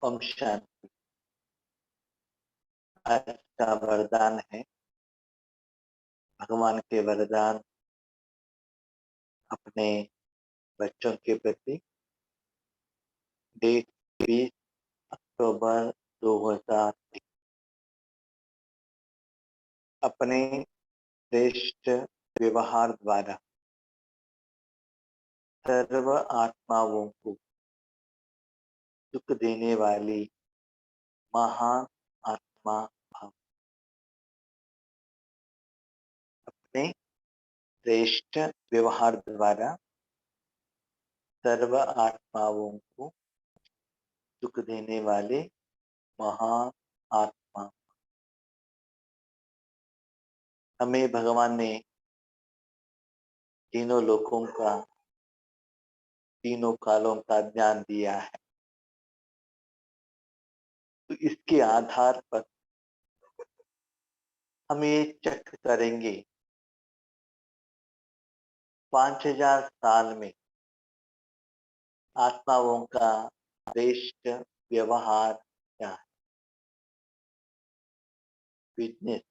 ओम शांति। आज का वरदान है भगवान के वरदान अपने बच्चों के प्रति। डेट 20 अक्टूबर 2021। अपने श्रेष्ठ व्यवहार द्वारा सर्व आत्माओं को सुख देने वाली महान आत्मा भाव। अपने श्रेष्ठ व्यवहार द्वारा सर्व आत्माओं को सुख देने वाले महान आत्मा। हमें भगवान ने तीनों लोकों का, तीनों कालों का ज्ञान दिया है। तो इसके आधार पर हम ये चेक करेंगे 5000 साल में आत्माओं का श्रेष्ठ व्यवहार क्या है। बिजनेस,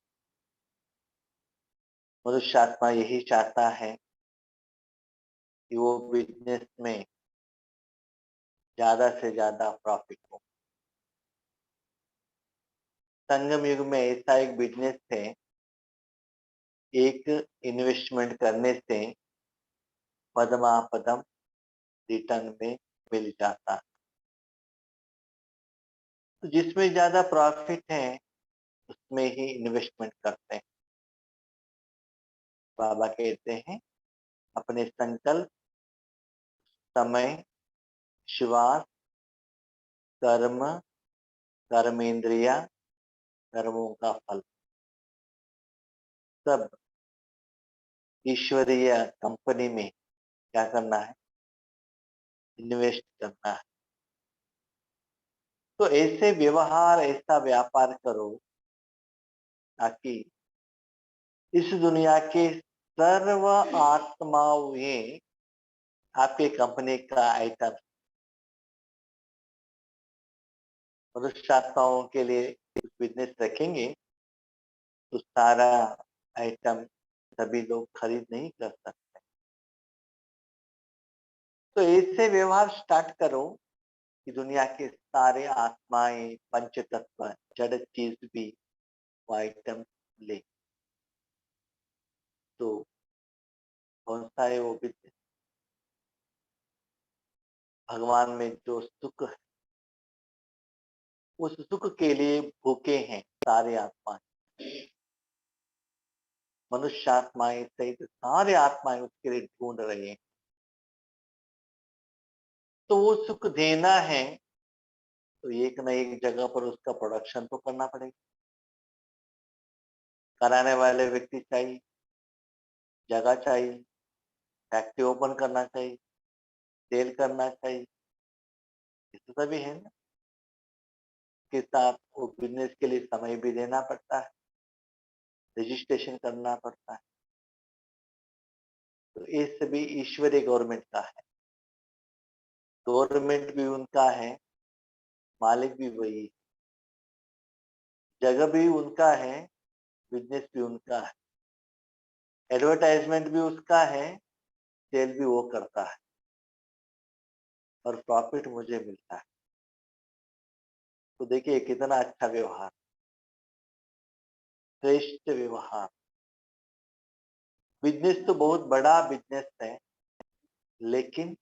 मनुष्य आत्मा यही चाहता है कि वो बिजनेस में ज्यादा से ज्यादा प्रॉफिट हो। संगम युग में ऐसा एक बिजनेस है, एक इन्वेस्टमेंट करने से पदमापदम रिटर्न में मिल जाता है। तो जिसमें ज्यादा प्रॉफिट है उसमें ही इन्वेस्टमेंट करते हैं। बाबा कहते हैं अपने संकल्प, समय, विश्वास, कर्म, कर्मेंद्रिया, कर्मों का फल सब ईश्वरीय कंपनी में क्या करना है, इन्वेस्ट करना है। तो ऐसे व्यवहार, ऐसा व्यापार करो ताकि इस दुनिया के सर्व आत्माओं आपके कंपनी का आइटम, मनुष्य आत्माओं के लिए कुछ बिजनेस रखेंगे तो सारा आइटम सभी लोग खरीद नहीं कर सकते। तो ऐसे व्यवहार स्टार्ट करो कि दुनिया के सारे आत्माएं, पंच तत्व, जड़ चीज भी वो आइटम ले। तो कौन सा है वो बिजनेस? भगवान में जो सुख है, उस सुख के लिए भूखे हैं सारे आत्माएं। मनुष्य आत्माएं सहित सारे आत्माएं उसके लिए ढूंढ रहे हैं। तो वो सुख देना है तो एक न एक जगह पर उसका प्रोडक्शन तो करना पड़ेगा। कराने वाले व्यक्ति चाहिए, जगह चाहिए, फैक्ट्री ओपन करना चाहिए, सेल करना चाहिए, ये सभी है ना। के साथ वो बिजनेस के लिए समय भी देना पड़ता है, रजिस्ट्रेशन करना पड़ता है। तो ये सभी ईश्वरीय गवर्नमेंट का है। गवर्नमेंट भी उनका है, मालिक भी वही है, जगह भी उनका है, बिजनेस भी उनका है, एडवर्टाइजमेंट भी उसका है, सेल भी वो करता है और प्रॉफिट मुझे मिलता है। तो देखिए कितना अच्छा व्यवहार, श्रेष्ठ व्यवहार। बिजनेस तो बहुत बड़ा बिजनेस है, लेकिन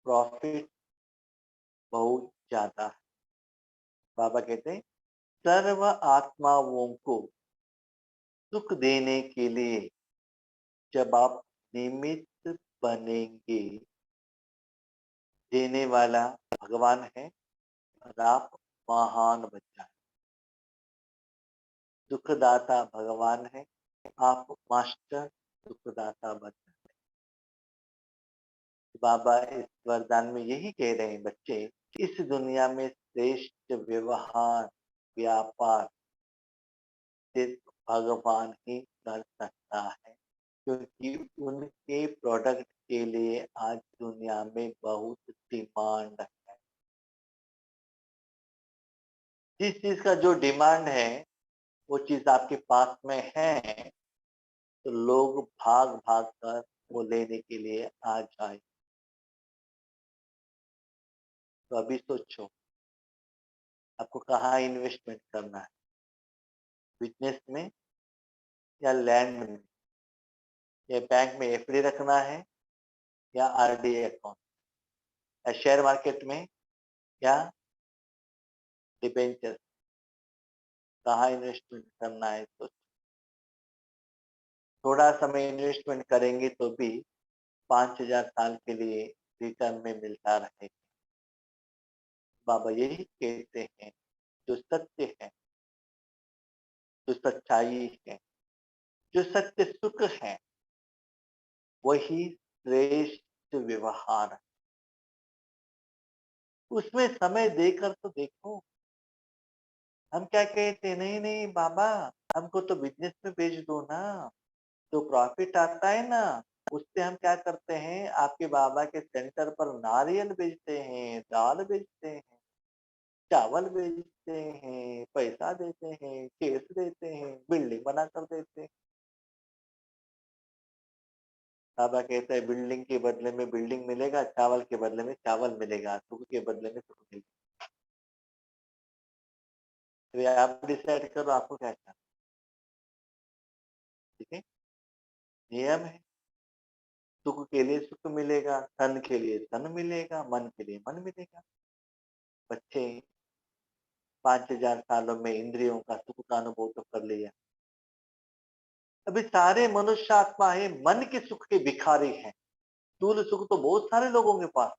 प्रॉफिट बहुत ज्यादा है। बाबा कहते हैं सर्व आत्माओं को सुख देने के लिए जब आप निमित्त बनेंगे, देने वाला भगवान है और आप महान बन जाए। दुखदाता भगवान है, आप मास्टर दुखदाता बन जाए। बाबा इस वरदान में यही कह रहे हैं बच्चे, इस दुनिया में श्रेष्ठ व्यवहार, व्यापार सिर्फ भगवान ही कर सकता है, क्योंकि उनके प्रोडक्ट के लिए आज दुनिया में बहुत डिमांड है। जिस चीज का जो डिमांड है वो चीज आपके पास में है, तो लोग भाग भाग कर वो लेने के लिए आ जाए। तो अभी सोचो, आपको कहाँ इन्वेस्टमेंट करना है, बिजनेस में या लैंड में, या बैंक में एफडी रखना है, या आरडी अकाउंट, या शेयर मार्केट में, या डिबेंचर, कहाँ इन्वेस्टमेंट करना है। तो थोड़ा समय इन्वेस्टमेंट करेंगे तो भी 5,000 साल के लिए रिटर्न में मिलता रहेगा। बाबा यही कहते हैं, जो सत्य है, जो सच्चाई है, जो सत्य सुख है, वही श्रेष्ठ व्यवहार है। उसमें समय देकर तो देखो। हम क्या कहते हैं, नहीं नहीं बाबा, हमको तो बिजनेस में भेज दो ना, जो प्रॉफिट आता है ना, उससे हम क्या करते हैं, आपके बाबा के सेंटर पर नारियल बेचते हैं, दाल बेचते हैं, चावल बेचते हैं, पैसा देते हैं, केस देते हैं, बिल्डिंग बना कर देते हैं। बाबा कहता है बिल्डिंग के बदले में बिल्डिंग मिलेगा, चावल के बदले में चावल मिलेगा, सुख के बदले में सुख मिलेगा। तो ये आप डिसाइड करो आपको क्या करना। ठीक है, नियम है। सुख के लिए सुख मिलेगा, धन के लिए धन मिलेगा, मन के लिए मन मिलेगा। बच्चे 5,000 सालों में इंद्रियों का सुख का अनुभव तो कर लिया। अभी सारे मनुष्य आत्मा है, मन के सुख के भिखारी हैं। स्थूल सुख तो बहुत सारे लोगों के पास,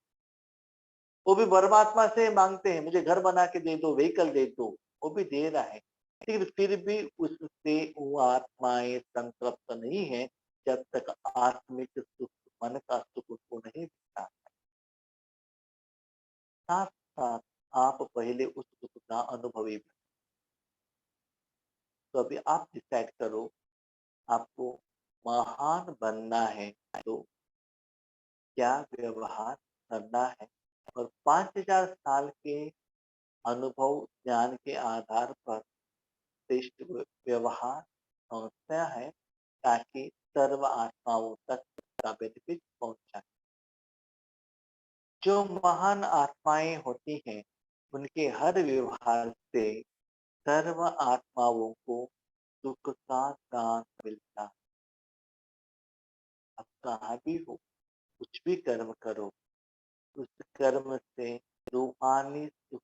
वो भी परमात्मा से मांगते हैं, मुझे घर बना के दे दो, व्हीकल दे दो, वो भी दे रहा है, लेकिन फिर भी उससे वो आत्माएं संतृप्त नहीं है, जब तक आत्मिक सुख, मन का सुख उसको नहीं दिखता। साथ साथ आप पहले उस सुख का अनुभवी बनो। तो अभी आप डिसाइड करो, आपको महान बनना है तो क्या व्यवहार करना है, और 5,000 साल के अनुभव ज्ञान के आधार पर श्रेष्ठ व्यवहार समस्या है, ताकि सर्व आत्माओं तक का बेनिफिट पहुंचाए। जो महान आत्माएं होती हैं, उनके हर व्यवहार से सर्व आत्माओं को सुख का दान मिलता। अब कहाँ भी हो, कुछ भी कर्म करो, उस कर्म से रूहानी सुख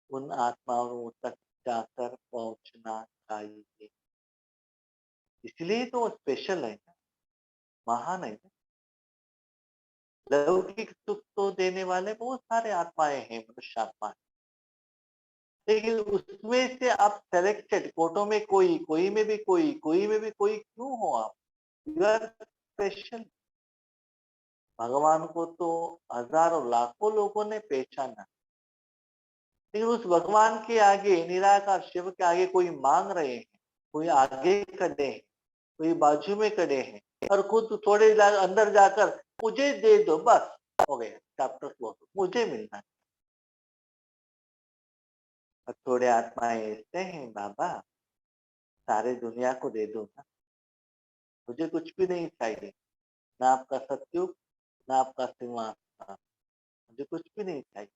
उन आत्माओं तक जाकर पहुंचना चाहिए। इसलिए तो वो स्पेशल है ना, महान है ना। लौकिक सुख तो देने वाले बहुत सारे आत्माएं हैं, मनुष्य आत्मा, लेकिन उसमें से आप सेलेक्टेड, कोटों में कोई, कोई में भी कोई, कोई में भी कोई क्यों हो आप? You are special. भगवान को तो हजारों लाखों लोगों ने पहचाना, लेकिन उस भगवान के आगे, निराकार शिव के आगे कोई मांग रहे हैं, कोई आगे खड़े हैं, कोई बाजू में खड़े हैं, और खुद थोड़े अंदर जाकर मुझे दे दो, बस हो गया, चैप्टर क्लोज, मुझे मिलना है। और थोड़े आत्माएं ऐसे हैं, बाबा सारे दुनिया को दे दो ना, मुझे कुछ भी नहीं चाहिए, ना आपका सत्युग, ना आपका सिंहासन, मुझे कुछ भी नहीं चाहिए।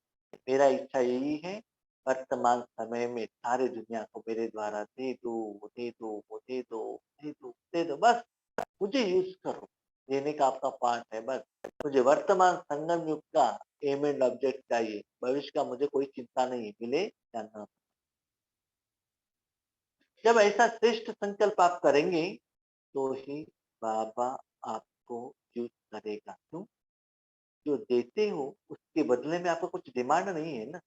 मेरा इच्छा यही है, वर्तमान समय में सारी दुनिया को मेरे द्वारा दे दो, दे दो, दे दो, दे दो, दे दो, बस मुझे यूज करो। देने का आपका पार्ट है, बस मुझे वर्तमान संगम युग का एम एंड ऑब्जेक्ट चाहिए, भविष्य का मुझे कोई चिंता नहीं, मिले या न। जब ऐसा श्रेष्ठ संकल्प आप करेंगे, तो ही बाबा आपको यूज करेगा। क्यों? जो देते हो उसके बदले में आपको कुछ डिमांड नहीं है ना,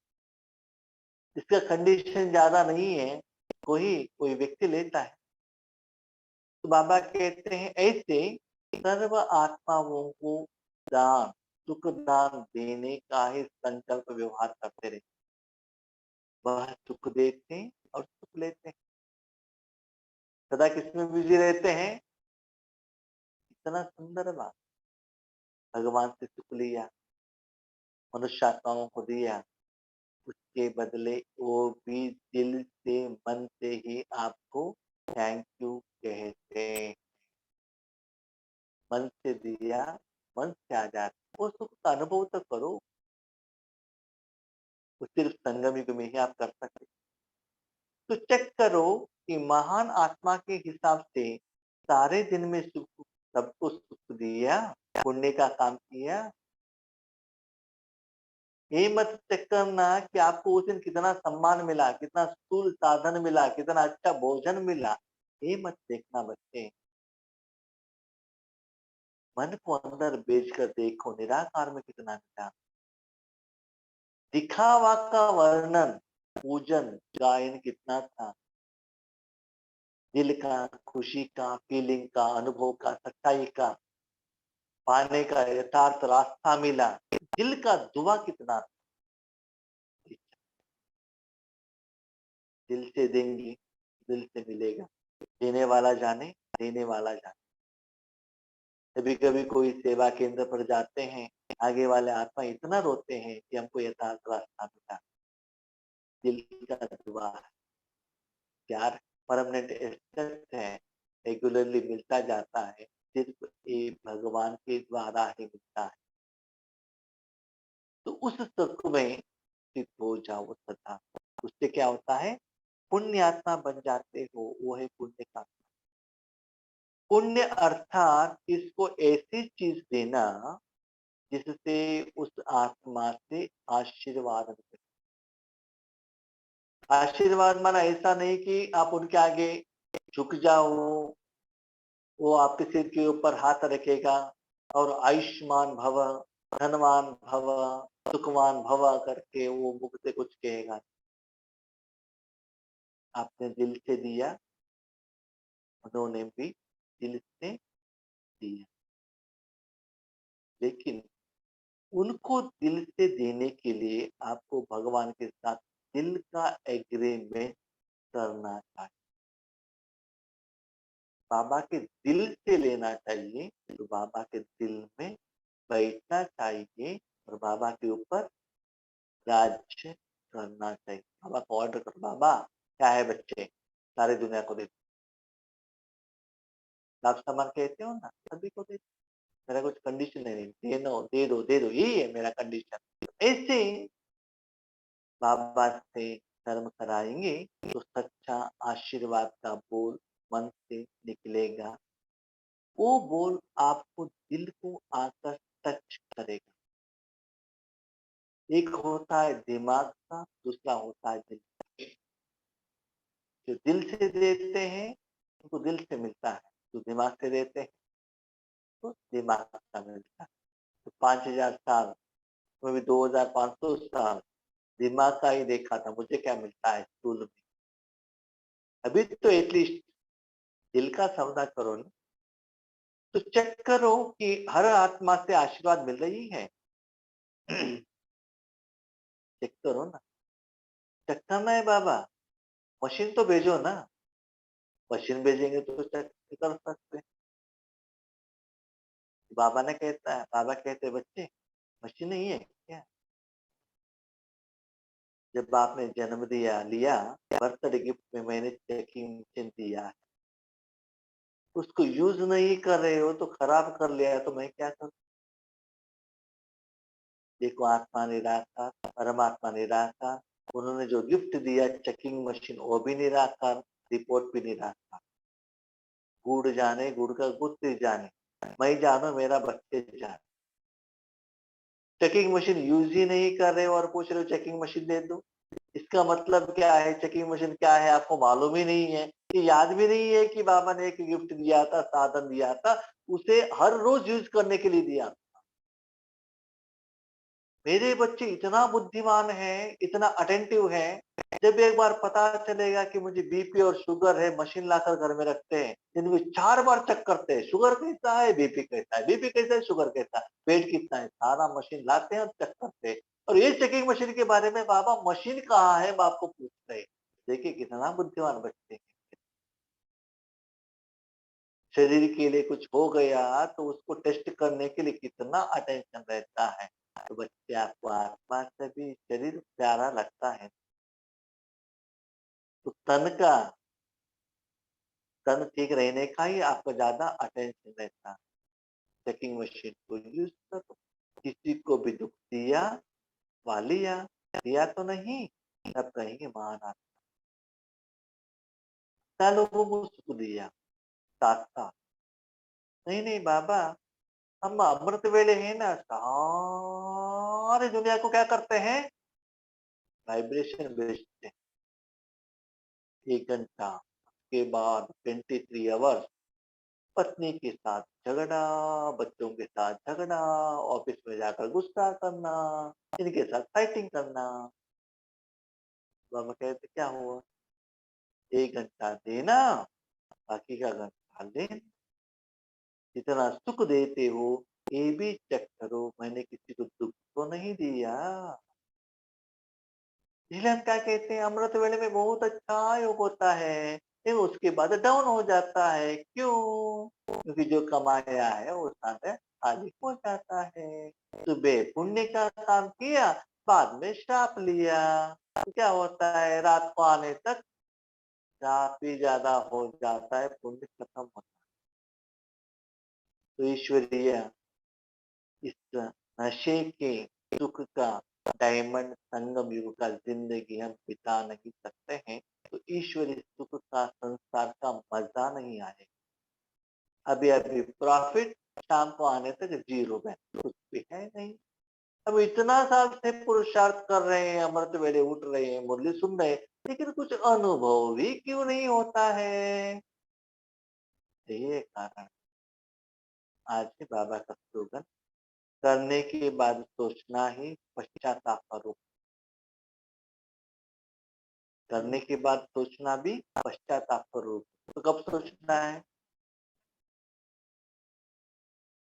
इसका कंडीशन ज्यादा नहीं है, कोई कोई व्यक्ति लेता है। तो बाबा कहते हैं ऐसे सर्व आत्माओं को दान, सुख दान देने का ही संकल्प व्यवहार करते रहे। वह सुख देते हैं और सुख लेते हैं, सदा किसमें बिजी रहते हैं। इतना सुंदर बात, भगवान से सुख लिया, मनुष्य आत्माओं को दिया, उसके बदले वो भी दिल से, मन से ही आपको थैंक यू कहते हैं। मन से दिया, मन से आ जाता है। वो सुख का अनुभव तो करो, वो सिर्फ संगम युग में ही आप कर सकते हैं। तो चेक करो कि महान आत्मा के हिसाब से सारे दिन में सुख सबको सुख दिया, पुण्य का काम किया। ये मत चेक करना कि आपको उस दिन कितना सम्मान मिला, कितना स्थूल साधन मिला, कितना अच्छा भोजन मिला। ये मत देखना बच्चे। मन को अंदर बेच कर देखो निराकार में कितना मिला। दिखावा का वर्णन, पूजन, गायन कितना था। दिल का, खुशी का, फीलिंग का, अनुभव का, सच्चाई का, पाने का यथार्थ रास्ता मिला। दिल का दुआ कितना था। दिल से देंगे, दिल से मिलेगा। देने वाला जाने, देने वाला जाने। कभी कभी कोई सेवा केंद्र पर जाते हैं, आगे वाले आत्मा इतना रोते हैं कि हमको यथार्थ रास्ता मिला। दिल का दुआ है, प्यार परमानेंट एसेट है, रेगुलरली मिलता जाता है, सिर्फ एक भगवान के द्वारा ही मिलता है। तो उस सुख में स्थित हो जाओ सदा। उससे क्या होता है, पुण्य आत्मा बन जाते हो। वो है पुण्य का। पुण्य अर्थात इसको ऐसी चीज देना जिससे उस आत्मा से आशीर्वाद मिले। आशीर्वाद माना ऐसा नहीं कि आप उनके आगे झुक जाओ, वो आपके सिर के ऊपर हाथ रखेगा और आयुष्मान भव, धनवान भव, सुखवान भव करके वो मुख से कुछ कहेगा। आपने दिल से दिया, उन्होंने भी दिल से दिया। लेकिन उनको दिल से देने के लिए आपको भगवान के साथ दिल का एग्रीमेंट करना चाहिए। बाबा के दिल से लेना चाहिए, तो बाबा के दिल में बैठना चाहिए और बाबा के ऊपर राज्य करना चाहिए। बाबा को ऑर्डर करो, बाबा क्या है बच्चे, सारी दुनिया को दे दो। आप सामान कहते हो ना, सभी को दे दो। मेरा कुछ कंडीशन नहीं, देनो दे दो, दे दो, यही है मेरा कंडीशन। ऐसे बाबा से कर्म कराएंगे तो सच्चा आशीर्वाद का बोल मन से निकलेगा। वो बोल आपको दिल को आकर टच करेगा। एक होता है दिमाग का, दूसरा होता है दिल का। जो दिल से देते हैं उनको दिल से मिलता है, जो दिमाग से देते हैं तो दिमाग का मिलता है। तो 5,000 साल में भी 2,500 साल दिमाग का ही देखा था, मुझे क्या मिलता है स्थूल में। अभी तो एटलीस्ट दिल का सौदा करो ना। तो चेक करो कि हर आत्मा से आशीर्वाद मिल रही है। चेक करो ना। चेक करना है बाबा, मशीन तो भेजो ना। मशीन भेजेंगे तो चेक कर सकते हैं। बाबा ने कहता है, बाबा कहते हैं बच्चे मशीन नहीं है क्या। जब आपने जन्म दिया लिया, बर्थडे गिफ्ट में मैंने चेकिंग मशीन दिया है, उसको यूज नहीं कर रहे हो तो खराब कर लिया तो मैं क्या करूं। देखो आत्मा निराकार, परमात्मा निराकार, उन्होंने जो गिफ्ट दिया चेकिंग मशीन वो भी निराकार, रिपोर्ट भी निराकार। गुड़ जाने, गुड़ का गुत्ती जाने, मैं जानू मेरा बच्चे जाने। चेकिंग मशीन यूज ही नहीं कर रहे हो और पूछ रहे हो चेकिंग मशीन दे दो। इसका मतलब क्या है, चेकिंग मशीन क्या है आपको मालूम ही नहीं है। ये याद भी नहीं है कि बाबा ने एक गिफ्ट दिया था, साधन दिया था, उसे हर रोज यूज करने के लिए दिया। मेरे बच्चे इतना बुद्धिमान है, इतना अटेंटिव है। जब एक बार पता चलेगा कि मुझे बीपी और शुगर है, मशीन लाकर घर में रखते हैं, दिन में 4 बार चेक करते हैं, शुगर कैसा है, बीपी कैसा है, बीपी कैसा है, शुगर कैसा है, वेट कितना है, सारा मशीन लाते हैं और चेक करते हैं। और ये चेकिंग मशीन के बारे में बाबा मशीन कहाँ है बाप को पूछते हैं। देखिए कितना बुद्धिमान बच्चे हैं। शरीर के लिए कुछ हो गया तो उसको टेस्ट करने के लिए कितना अटेंशन रहता है। तो बच्चे आपको आत्मा से भी शरीर प्यारा लगता तन का तन ठीक रहने का ही आपका ज्यादा अटेंशन रहता है। चेकिंग मशीन को यूज करो। किसी को भी दुख दिया वालिया, दिया तो नहीं, तब कहेंगे महान आत्मा लोगों को सुख दिया साथ साथ। नहीं नहीं बाबा, हम अमृत वेले हैं ना, सारी दुनिया को क्या करते हैं, वाइब्रेशन भेजते हैं। 1 घंटा के बाद 23 आवर्स पत्नी के साथ झगड़ा, बच्चों के साथ झगड़ा, ऑफिस में जाकर गुस्सा करना, इनके साथ फाइटिंग करना। बाबा कहते क्या हुआ, 1 घंटा देना, बाकी का घंटा लेना। जितना सुख देते हो ये भी चेक करो, मैंने किसी को दुख तो नहीं दिया। इसलिए हम क्या कहते हैं, अमृत वेले में बहुत अच्छा योग होता है, लेकिन उसके बाद डाउन हो जाता है। क्यों? क्योंकि जो कमाया है वो साथ खाली हो जाता है। सुबह पुण्य का काम किया, बाद में श्राप लिया, तो क्या होता है, रात को आने तक श्राप ही ज्यादा हो जाता है, पुण्य खत्म होता है। तो ईश्वरीय इस नशे के सुख का डायमंड संगम युग का जिंदगी हम बिता नहीं सकते हैं, तो ईश्वरीय सुख का संसार का मजा नहीं आएगा। अभी अभी प्रॉफिट, शाम को आने तक जीरो बैलेंस, कुछ भी है नहीं। अब इतना साल से पुरुषार्थ कर रहे हैं, अमृत वेले उठ रहे हैं, मुरली सुन रहे हैं, लेकिन कुछ अनुभव भी क्यों नहीं होता है। ये कारण आज के बाबा का स्लोगन, करने के बाद सोचना ही पश्चाताप का रूप। करने के बाद सोचना भी पश्चाताप का रूप। तो कब सोचना है,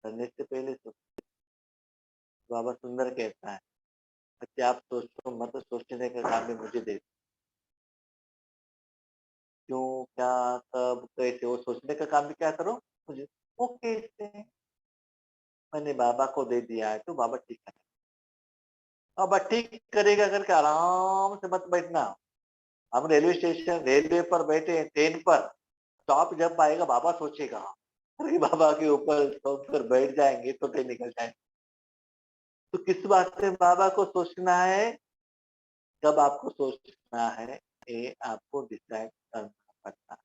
करने से पहले सोच। बाबा सुंदर कहता है, बच्चे आप सोचो मत, सोचने का काम भी मुझे दे। क्यों, क्या, कब, कैसे, वो सोचने का काम भी क्या करो मुझे। ओके, मैंने बाबा को दे दिया है तो बाबा ठीक है। बाबा ठीक करेगा करके आराम से मत बैठना। हम रेलवे स्टेशन, रेलवे पर बैठे हैं, ट्रेन पर, स्टॉप जब आएगा बाबा सोचेगा, अरे बाबा के ऊपर स्टॉप पर बैठ जाएंगे तो ट्रेन निकल जाएंगे। तो किस बात से बाबा को सोचना है, कब आपको सोचना है, ये आपको डिसाइड करना पड़ता है।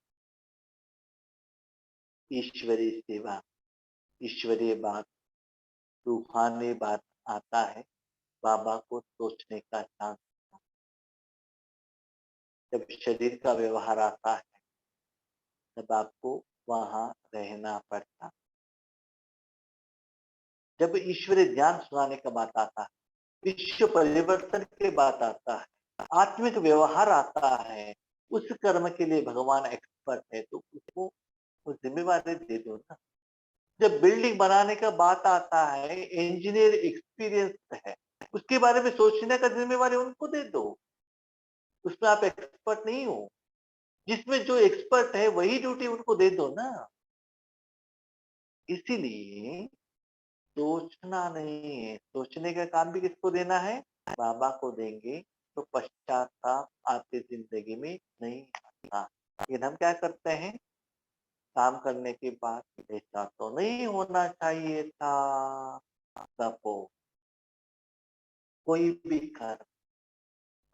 ईश्वरीय सेवा, ईश्वरीय बात, रूहानी बात आता है, बाबा को सोचने का चांस। जब शरीर का व्यवहार आता है तब आपको वहां रहना पड़ता। जब ईश्वरीय ज्ञान सुनाने का बात आता है, विश्व परिवर्तन की बात आता है, आत्मिक व्यवहार आता है, उस कर्म के लिए भगवान एक्सपर्ट है, तो उसको वो जिम्मेवारी दे दो ना। जब बिल्डिंग बनाने का बात आता है, इंजीनियर एक्सपीरियंस है, उसके बारे में सोचने का जिम्मेवारी उनको दे दो। उसमें आप एक्सपर्ट नहीं हो, जिसमें जो एक्सपर्ट है वही ड्यूटी उनको दे दो ना। इसीलिए सोचना नहीं है, सोचने का काम भी किसको देना है, बाबा को देंगे, तो पश्चाताप आपकी जिंदगी में नहीं आता। लेकिन हम क्या करते हैं, काम करने के बाद ऐसा तो नहीं होना चाहिए था, सपो कोई भी कर्म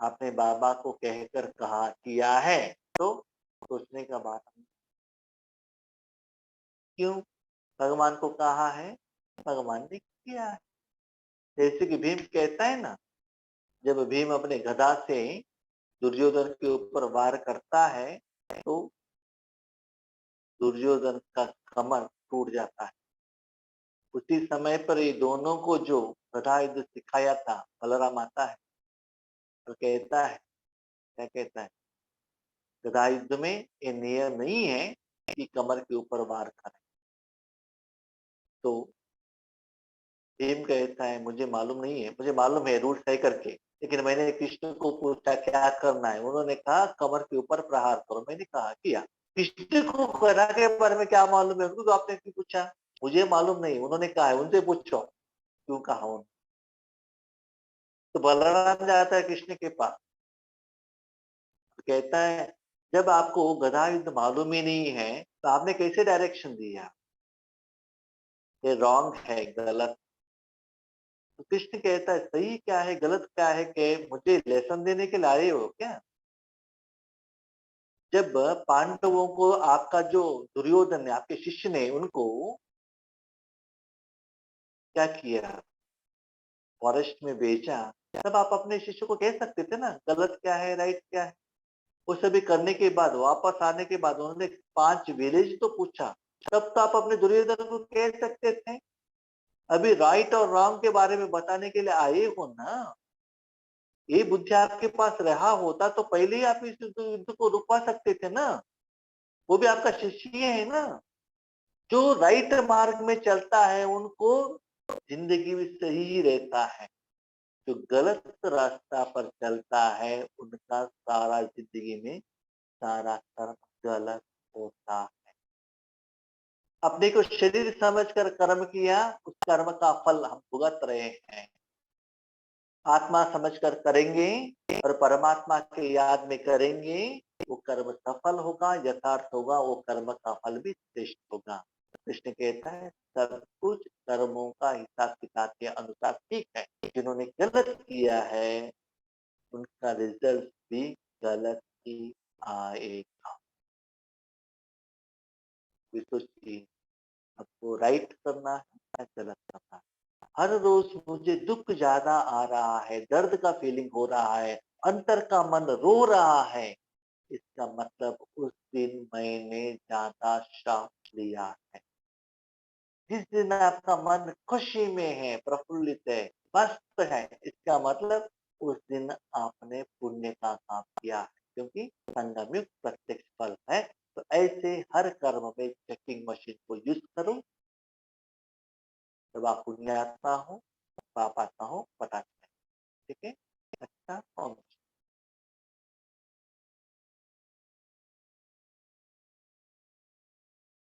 आपने बाबा को कहकर कहा किया है तो सोचने का बात नहीं। क्यों, भगवान को कहा है, भगवान ने किया है। जैसे कि भीम कहता है ना, जब भीम अपने गदा से दुर्योधन के ऊपर वार करता है तो दुर्योधन का कमर टूट जाता है। उसी समय पर ये दोनों को जो गदा युद्ध सिखाया था बलराम आता है, तो कहता है, क्या कहता है, गदा युद्ध में ये नियम नहीं है कि कमर के ऊपर वार करें। तो भीम कहता है, मुझे मालूम नहीं है, मुझे मालूम है रूल तय करके, लेकिन मैंने कृष्ण को पूछा क्या करना है, उन्होंने कहा कमर के ऊपर प्रहार करो, मैंने कहा किया। कृष्ण को गदा के बारे में क्या मालूम है उनको, तो आपने क्यों पूछा, मुझे मालूम नहीं, उन्होंने कहा है, उनसे पूछो क्यों कहा उन्होंने। तो बलराम जाता है कृष्ण के पास, तो कहता है जब आपको गदा युद्ध मालूम ही नहीं है, तो आपने कैसे डायरेक्शन दिया? ये रॉन्ग है, गलत। तो कृष्ण कहता है सही क्या है, गलत क्या है, कि मुझे लेसन देने के लिए आए हो क्या? जब पांडवों को आपका जो दुर्योधन ने, आपके शिष्य ने उनको क्या किया, फॉरेस्ट में बेचा, तब आप अपने शिष्य को कह सकते थे ना गलत क्या है, राइट क्या है। वो सभी करने के बाद, वापस आने के बाद उन्होंने 5 विलेज तो पूछा, तब तो आप अपने दुर्योधन को कह सकते थे। अभी राइट और रॉन्ग के बारे में बताने के लिए आए हो ना, ये बुद्धि आपके पास रहा होता तो पहले ही आप इस युद्ध को रुकवा सकते थे ना। वो भी आपका शिष्य है ना। जो राइट मार्ग में चलता है उनको जिंदगी में सही ही रहता है। जो गलत रास्ता पर चलता है उनका सारा जिंदगी में सारा कर्म गलत होता है। अपने को शरीर समझकर कर्म किया, उस कर्म का फल हम भुगत रहे हैं। आत्मा समझकर करेंगे और परमात्मा के याद में करेंगे, वो कर्म सफल होगा, यथार्थ होगा, वो कर्म का फल भी श्रेष्ठ होगा। कृष्ण कहता है सब कुछ कर्मों का हिसाब किताब के अनुसार ठीक है। जिन्होंने गलत किया है उनका रिजल्ट भी गलत ही आएगा। सोचिए, आपको राइट करना है या गलत करना है? हर रोज मुझे दुख ज्यादा आ रहा है, दर्द का फीलिंग हो रहा है, अंतर का मन रो रहा है, इसका मतलब उस दिन मैंने ज्यादा श्राप लिया है। जिस दिन आपका मन खुशी में है, प्रफुल्लित है, मस्त है, इसका मतलब उस दिन आपने पुण्य का काम किया है, क्योंकि संगमयुक्त प्रत्यक्ष फल है। तो ऐसे हर कर्म में चेकिंग मशीन को यूज करो। जब आप पुण्यात्मा हो, पापात्मा हो, पता चले। ठीक है? अच्छा, ओम